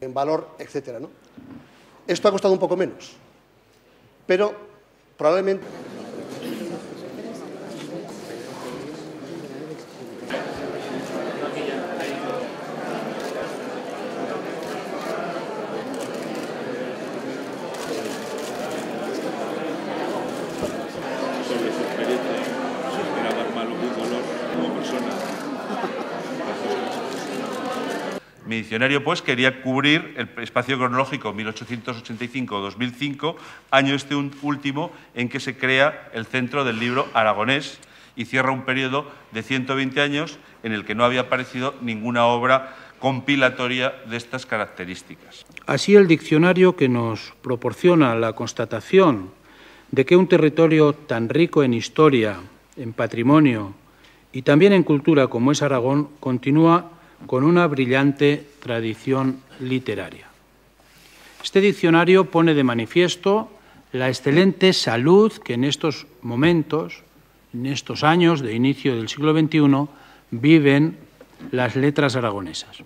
en valor, etcétera, ¿no? Esto ha costado un poco menos, pero probablemente... Mi diccionario, pues, quería cubrir el espacio cronológico 1885-2005, año este último en que se crea el Centro del Libro Aragonés y cierra un periodo de 120 años en el que no había aparecido ninguna obra compilatoria de estas características. Así, el diccionario, que nos proporciona la constatación de que un territorio tan rico en historia, en patrimonio y también en cultura como es Aragón, continúa con una brillante tradición literaria. Este diccionario pone de manifiesto la excelente salud que en estos momentos, en estos años de inicio del siglo XXI, viven las letras aragonesas.